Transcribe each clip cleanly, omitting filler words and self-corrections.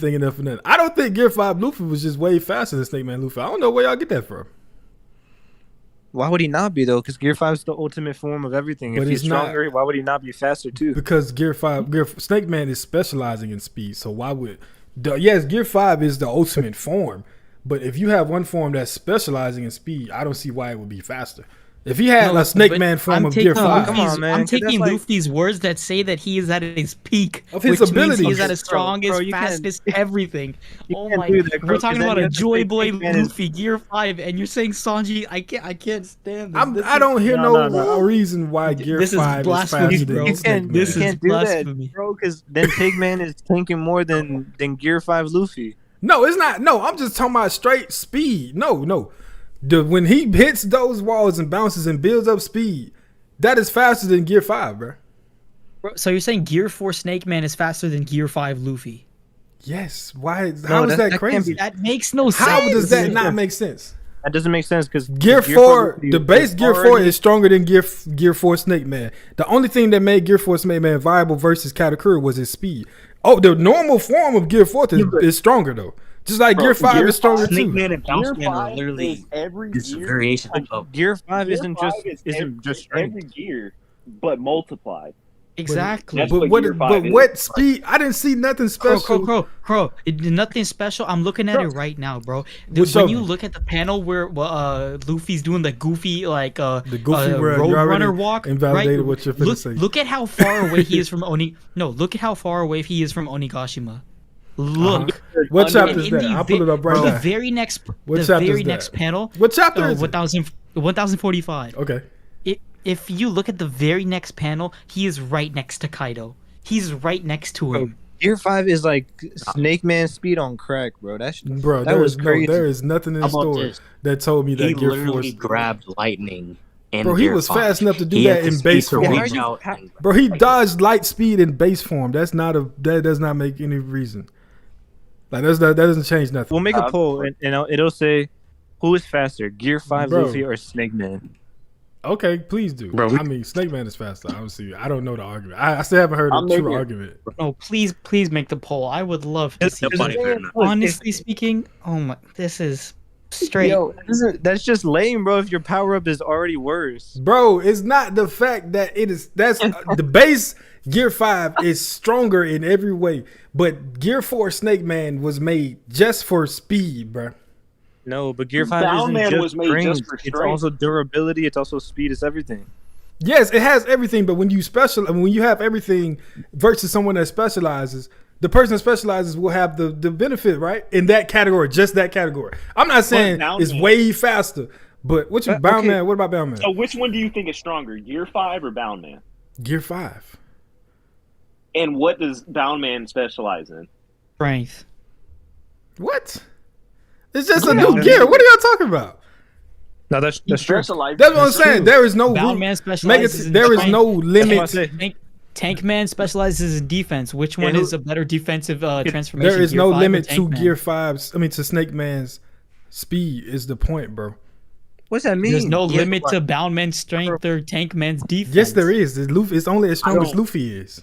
thinking that for nothing. I don't think Gear 5 Luffy was just way faster than Snakeman Luffy. I don't know where y'all get that from. Why would he not be though? Because Gear 5 is the ultimate form of everything. But if he's he's not- stronger, why would he not be faster too? Because Snakeman is specializing in speed. So why would yes, Gear 5 is the ultimate form. But if you have one form that's specializing in speed, I don't see why it would be faster. If he had a Snake Man form of Gear 5. Come on, man. I'm taking That's like- Luffy's words that say that he is at his peak Of his which ability. means he's at his Bro, strongest, you can't- fastest, everything. Oh can't my! do that, bro, We're talking 'cause about then a you have to Joy say Boy Snakeman is- Luffy Gear 5, and you're saying Sanji. I can't stand this. I don't hear No. reason why Gear This is 5 is blasphemy, faster bro. than Snake Man. This is you can't do blasphemy. that, bro. Because then Pigman is tanking more than Gear 5 Luffy. No, it's not. No, I'm just talking about straight speed. No. When he hits those walls and bounces and builds up speed, that is faster than Gear 5, bro. Bro, so you're saying Gear 4 Snake Man is faster than Gear 5 Luffy? Yes. Why? How is that that can't crazy? be- That makes no sense. How does that not make sense? That doesn't make sense because Gear 4, the base Gear 4 is stronger than Gear 4 Snake Man. The only thing that made Gear 4 Snake Man viable versus Katakuri was his speed. Oh, the normal form of Gear 4 is stronger though. Just like Gear 5 is stronger too. Snakeman and Gear Bounceman are 5 literally is every just gear. variation of. Gear 5 Gear isn't 5 just is just every strength. gear, but multiplied. Exactly. That's But what Gear 5 is. what speed? I didn't see nothing special. Crow. Nothing special. I'm looking at it right now, bro. What's When up? you look at the panel where Luffy's doing the goofy The goofy where road you already runner walk, invalidated right? what you're finna say. Look at how far away he is from Oni. No, look at how far away he is from Onigashima. Look. What Under- chapter is In that? I'll pull it up right bro, now. the very next, What the chapter is very that? next panel. What chapter is it? 1045. Okay. If you look at the very next panel, he is right next to Kaido. He's right next to him. Gear 5 is like Snake Man speed on crack, bro. Bro, That was crazy. there is nothing in the How about story this? that told me that He Gear literally 4. grabbed lightning. And Bro, he Gear was 5. fast enough to do He that had the in speed base to form. reach out and- Bro, he dodged light speed in base form. That does not make any reason. Like that doesn't change nothing. We'll make a poll and it'll say who is faster, Gear 5 Bro. Luffy or Snake Man. Okay, please do. Bro, I mean, Snake Man is faster. Obviously, I don't know the argument. I still haven't heard I'm a true making it. argument. No, please make the poll. I would love to see. Nobody that. fair enough. Honestly speaking, oh my, this is straight. Yo, that's just lame, bro. If your power up is already worse. Bro, it's not the fact that it is. That's the base. Gear 5 is stronger in every way, but Gear 4 Snake Man was made just for speed, bro. No, but Gear 5 Down isn't Man just was made strength. just for It's strength. also durability. It's also speed. It's everything. Yes, it has everything, but when you have everything versus someone that specializes, the person that specializes will have the benefit, right? In that category, just that category. I'm not saying Down it's Man. way faster, but Bound okay. Man? What about Bound Man? So which one do you think is stronger, Gear 5 or Bound Man? Gear 5. And what does Bound Man specialize in? Strength. What? It's just a Bound new Man. gear. What are y'all talking about? No, that's He true. specializes That's what I'm in saying. strength. There is no Bound room- Man specializes in there is strength. no That's what I limit. say. Tank Man specializes in defense. Which one And who- is a better defensive transformation? There is Gear no 5 or limit to Tank Man? Gear 5's. I mean, to Snake Man's speed is the point, bro. What's that mean? There's no Yeah, limit what? to Bound Man's strength or Tank Man's defense. Yes, there is. It's only as strong as don't- Luffy is.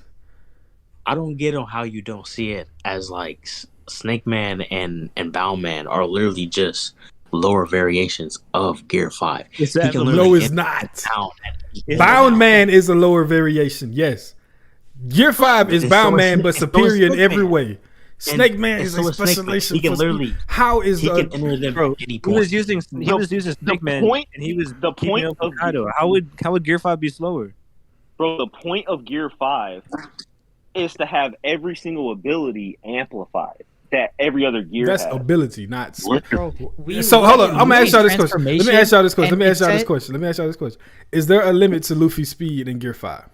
I don't get on how you don't see it as like Snake Man and Bound Man are literally just lower variations of Gear 5. It's He that can no, No, literally it's hit not. down and- Bound Man is a lower variation. Yes. Gear 5 is And Bound so is Man, Snake- but and so is superior in Snake every Man. way. Snake Man and is so a is Snake Man. specialization. He can for speed. literally- How is He can enter them Bro, at any he point. was using Snake Man, point- and he was the keeping point up with of- Kaido. How would Gear 5 be slower? Bro, the point of Gear 5 is to have every single ability amplified that every other gear that's has. ability, not speed. Bro, we So hold on, read- I'm gonna we ask y'all read this question. Let me transformation, ask y'all this question. Let and me it ask y'all this said- question. Let me ask y'all this question. Is there a limit to Luffy's speed in Gear 5?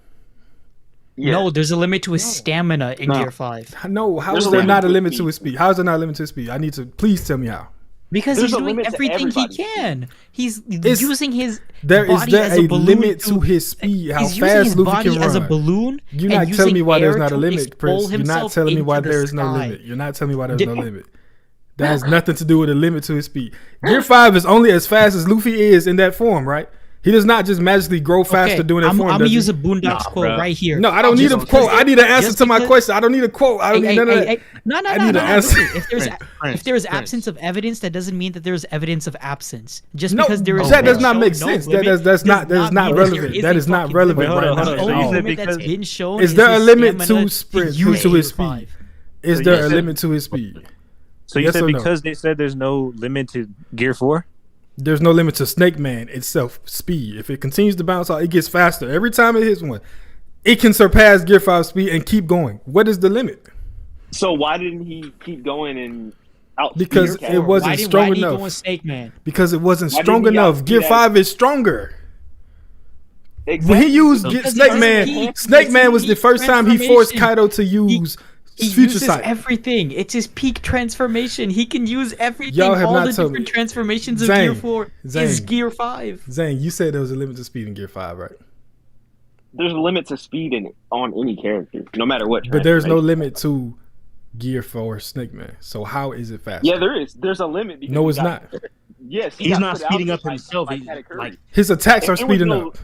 Yeah. No, there's a limit to his stamina in No. Gear 5. No, how There's is a there limit not a to limit speed. to his speed? How is there not a limit to his speed? I need to please tell me how. Because There's he's a doing limit to everything he everybody. can. He's It's- using his There is body there as a balloon limit to his speed? How he's using fast his Luffy body can as a run? balloon. You're and not telling me using why there's air not a to limit, expel Chris. You're not himself telling me why into there the is no sky. limit. You're not telling me why there's no limit. That has nothing to do with a limit to his speed. Gear 5 is only as fast as Luffy is in that form, right? He does not just magically grow faster doing that I'm form. gonna does use he? a Boondocks quote right here. No, I don't need a quote. I need an answer to my question. I don't need a quote. I don't need none of that. No. I need an answer. If there's absence of evidence, that doesn't mean that there's evidence of absence. Just No, because there is that does not shown make no sense. limit That's not does relevant. mean there That is a not fucking relevant limit. right now. The Hold on. only So limit because- that's been shown Is there a his limit to stamina sprint use to his Gear 5. speed? Is So there you a said- limit to his speed? So you Yes said or no? because they said there's no limit to Gear 4? There's no limit to Snakeman itself speed. If it continues to bounce out, it gets faster every time it hits one. It can surpass Gear 5 speed and keep going. What is the limit? So why didn't he keep going and out? Because it wasn't Why strong did he enough. go with Snakeman? Because it wasn't Why strong didn't he enough. outspeed Gear that? 5 is stronger. Exactly. When he used Because Snakeman, it's Snakeman was the peak first time he forced transformation. Kaido to use He future uses sight. everything. It's his peak transformation. He can use everything. Y'all have All not the told different me. transformations of Zane, Gear 4 is Zane. Gear 5. Zane, you said there was a limit to speed in Gear 5, right? There's a limit to speed on any character, no matter what. But there's no transformation. limit to Gear 4 Snakeman. So how is it faster? Yeah, there is. There's a limit. Because No, he it's got- not. Yes, he He's got not put out speeding there up by- himself. by He's Katakuri. like, His attacks are There was speeding no- up.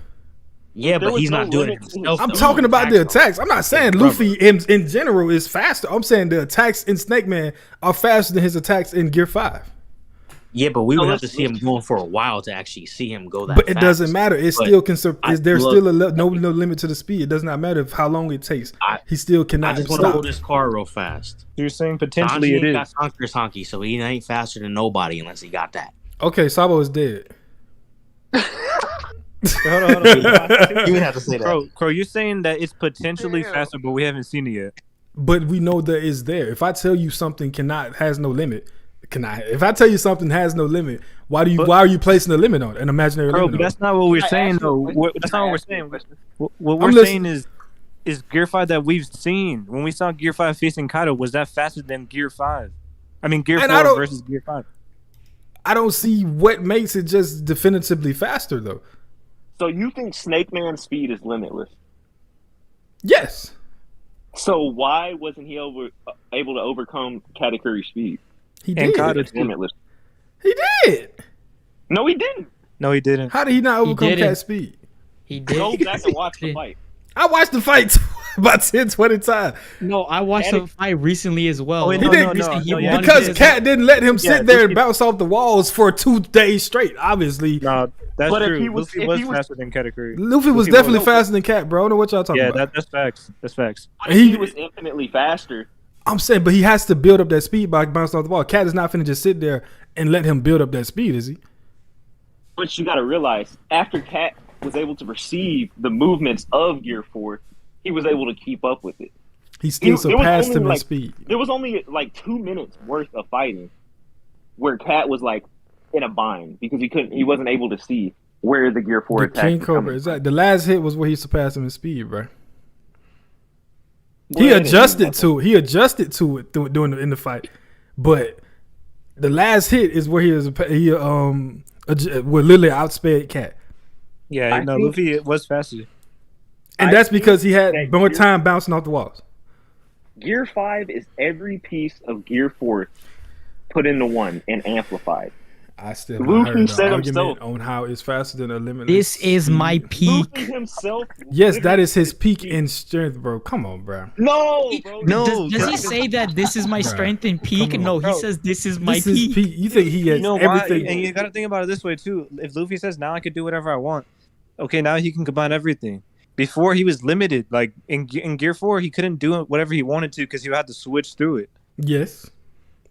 yeah, There but was he's no not doing it limit to his himself. I'm speed. talking about the Attacks, though. attacks. I'm not saying Brother. Luffy in general is faster. I'm saying the attacks in Snakeman are faster than his attacks in Gear 5. Yeah, but we No, would have to let's- see him going for a while to actually see him go that But it fast. doesn't matter. It But still can. There's look, still no limit to the speed. It does not matter how long it takes. He still I cannot just want to stop. hold his car real fast. You're saying potentially Sanji it ain't got is. Conqueror's Honky, so he ain't faster than nobody unless he got that. Okay, Sabo is dead. Hold on. You would have to say that. Crow, you're saying that it's potentially faster, but we haven't seen it yet. But we know that it's there. If I tell you something has no limit, if I tell you something has no limit, why are you placing a limit on it? An imaginary Bro, limit? but on that's not what we're I saying asked you a though. question. That's not what I we're asked you a saying. question. What I'm we're listening. saying is Gear 5 that we've seen. When we saw Gear 5 facing Kaido, was that faster than Gear 5? I mean Gear And I 4 don't- versus Gear 5. I don't see what makes it just definitively faster though. So you think Snake Man's speed is limitless? Yes, So why wasn't he able to overcome Katakuri's speed? he And did. Kaido It's limitless. He did. No, he didn't. No, he didn't. How did he not overcome didn't. Cat's speed? He did. Go back and watch the fight. I watched the fight about 10, 20 times. No, I watched the fight recently as well. Oh, wait, He no, didn't no, He no, yeah, won because his- Cat didn't let him sit Yeah, there and Luffy- bounce off the walls for 2 days straight. Obviously, No, that's But if true. he was- Luffy if was he was- faster than Katakuri. Luffy was Luffy definitely was- faster than Cat, bro. I don't know what y'all talking Yeah, about. that's facts. That's facts. But if he was infinitely faster. I'm saying, but he has to build up that speed by bouncing off the wall. Cat is not finna just sit there and let him build up that speed, is he? But you got to realize, after Cat was able to perceive the movements of Gear 4, he was able to keep up with it. He still There was surpassed only, him in like- speed. There was only like 2 minutes worth of fighting where Cat was like in a bind because he wasn't able to see where the Gear 4 The attack King was Cobra, coming exactly. The last hit was where he surpassed him in speed, bro. from. He Well, adjusted to it. He adjusted to it in the fight, but the last hit is where will literally outsped Cat, Yeah, I no, think- Luffy was faster. and I that's think because he had that more Gear- time bouncing off the walls. Gear 5 is every piece of Gear 4 put into one and amplified. I still Luffy haven't heard said an argument himself. on how it's faster than a limitless. This is my speed. peak. Luffy himself. Yes, that is his literally peak in strength, bro. Come on, bro. No, bro. No, Does he God. say that this is my Bruh, strength and peak? come on. No, he Bro, says this is my This is peak. peak. You think he has You know why? everything? And you got to think about it this way too. If Luffy says now I could do whatever I want, okay, now he can combine everything. Before he was limited. Like in Gear 4, he couldn't do whatever he wanted to because he had to switch through it. Yes,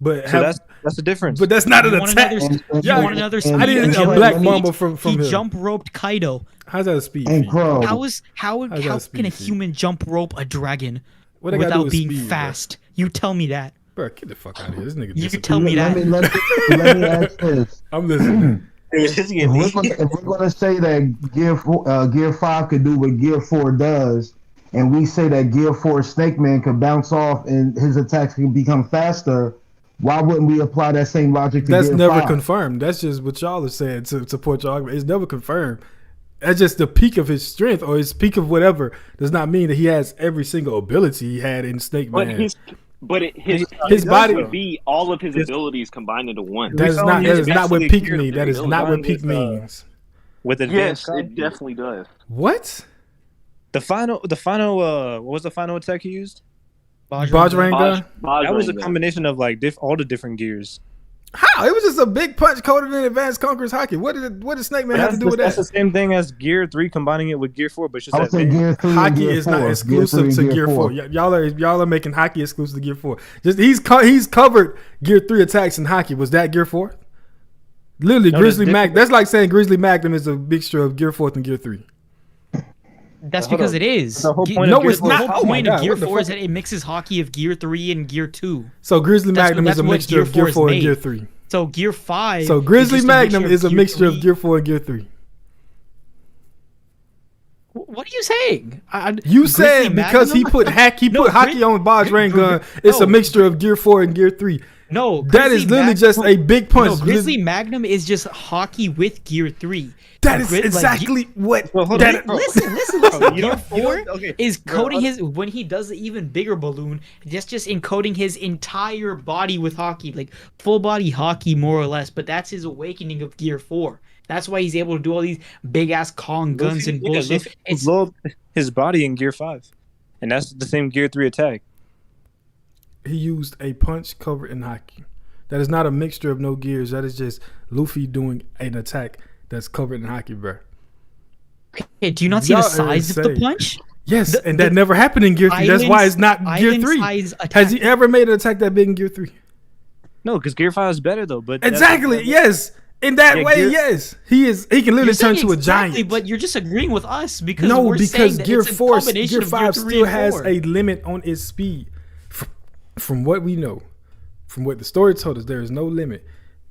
but So that's the difference. but that's not an You want attack. another- And- Yeah, you want another and- speed? I didn't and a Crow, black let me- mamba from He him. jump roped Kaido. How's that a speed And feat? Crow, How How's can that a a speed feat? human jump rope a dragon What they gotta do without with being speed, fast? You tell me that. bro? Get the fuck out of here. This nigga. You disappeared. tell me let that. let me ask this. I'm listening. If we're gonna say that Gear 5 could do what Gear 4 does, and we say that Gear 4 Snakeman could bounce off and his attacks can become faster, why wouldn't we apply that same logic to That's Gear never 5? confirmed. That's just what y'all are saying to support your argument. It's never confirmed. That's just the peak of his strength or his peak of whatever. Does not mean that he has every single ability he had in Snake But Man. his His body- would be all of his abilities combined into one. That is saw not. him That is not what actually peak geared means. That is not what peak with, means. with Yes, advanced. it definitely does. What? The final. What was the final attack he used? Bajrang gun? That was a Bajrang combination of like all the different gears. How? It was just a big punch coated in advanced Conqueror's Hockey. What did Snake Man have to do with That's that? the same thing as Gear 3 combining it with Gear 4, but it's just I would that say big. Gear 3 and Hockey Gear is 4. not exclusive 3 to Gear 4. Y'all are making Hockey exclusive to Gear 4. Just he's covered Gear 3 attacks in Hockey. Was that Gear 4? Literally, No, Grizzly that's Mac. That's like saying Grizzly Magnum is a mixture of Gear 4 and Gear 3. That's because it is. The whole Ge- point No, of Gear it's 4 not. The Oh whole my point God, of Gear what the 4 is fuck? that it mixes Hockey of Gear 3 and Gear 2. So Grizzly That's Magnum what- is a that's what mixture of Gear Gear 4 4 is and Gear made. 3. So Gear 5. So Grizzly is just Magnum is a Gear mixture of 3. Gear 4 and Gear 3. What are you saying? You Grizzly said because he Magnum? put Hockey on Bajrang gun. It's a no. mixture of Gear 4 and Gear 3. No, That is Grizzly literally just a big punch. No, Grizzly Magnum is just Hockey with Gear 3. That is Gri- like, exactly what. Well, hold that, on. Listen. Bro, Gear 4 okay. is Bro, coating his when he does the even bigger balloon. That's just encoding his entire body with Hockey, like full body Hockey, more or less. But that's his awakening of Gear 4. That's why he's able to do all these big ass Kong guns and bullshit. Luffy It's blow up his body in Gear 5, and that's the same Gear 3 attack. He used a punch covered in Hockey. That is not a mixture of no gears. That is just Luffy doing an attack that's covered in Hockey, bro. hey, do you not see Y'all the are size of the insane. punch? Yes, The- and that the never happened in Gear 3. That's why it's not Gear island 3. size attack. Has he ever made an attack that big in Gear 3? No, because Gear 5 is better though. But Exactly. Yes. In that Yeah, way, Gear- yes. He can literally You're turn saying to a exactly, giant. but you're just agreeing with us because No, we're because saying that Gear it's a 4, combination Gear of 5 3 still and has 4. a limit on its speed. From what we know, from what the story told us, there is no limit.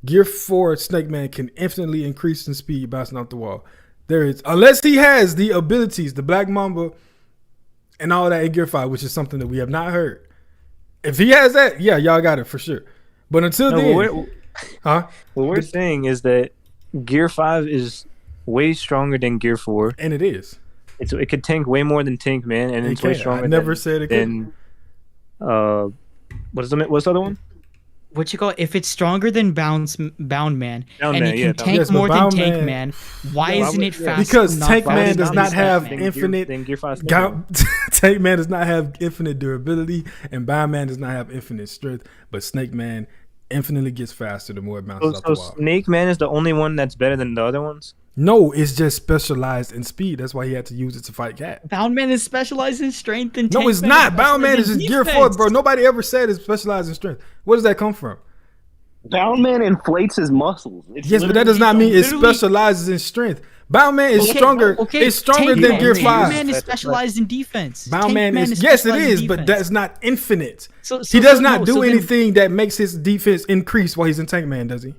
Gear 4 Snake Man can infinitely increase in speed bouncing off the wall. There is, unless he has the abilities, the Black Mamba, and all that in Gear 5, which is something that we have not heard. If he has that, yeah, y'all got it for sure. But until then, what we're saying is that Gear 5 is way stronger than Gear 4. And it is. It could tank way more than Tank Man, and it's way stronger. I never said it could. than what's the other one? What you call it? If it's stronger than Bound Man, Bound and Man, it yeah, can Bound tank Yes, but more than Bound Tank Man- Man, why Yeah, isn't why it would- yeah. faster? Because not Tank faster Man than does not Snake have Man? infinite. Then Gear 5 Snake Man. Tank Man does not have infinite durability, and Bound Man does not have infinite strength. But Snake Man infinitely gets faster the more it bounces off So the wall. Snake Man is the only one that's better than the other ones. No, it's just specialized in speed. That's why he had to use it to fight Cat. Bound Man is specialized in strength, and No, Tank it's Man not. is Bound Man is specialized just in Gear 4, defense. bro. Nobody ever said it's specialized in strength. Where does that come from? Bound Man inflates his muscles. It's Yes, but that does not mean it literally- specializes in strength. Bound Man is Okay, stronger. okay, It's stronger Tank than Man- Gear Tank 5. Man is specialized in defense. Bound Tank Man is yes, it specialized in is, but defense. that's not infinite. So He does so not no, do so then- anything that makes his defense increase while he's in Tank Man, does he?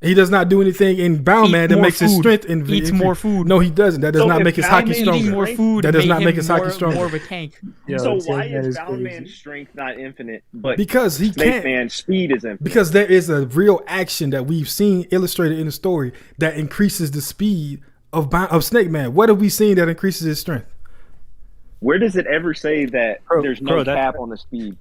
He does not do anything in Bound Eat Man that more makes his food. strength Eats increase. more food. No, he doesn't. That does So not if make his Bound hockey Man stronger. Eating more food That does made not him make his hockey stronger. more of a tank. Yo, So Tank why Man is is Bound crazy. Man's strength not infinite, but Because he Snake can't. Man's speed is infinite? Because there is a real action that we've seen illustrated in the story that increases the speed of Snake Man. What have we seen that increases his strength? Where does it ever say that Bro, there's no that- cap on the speed?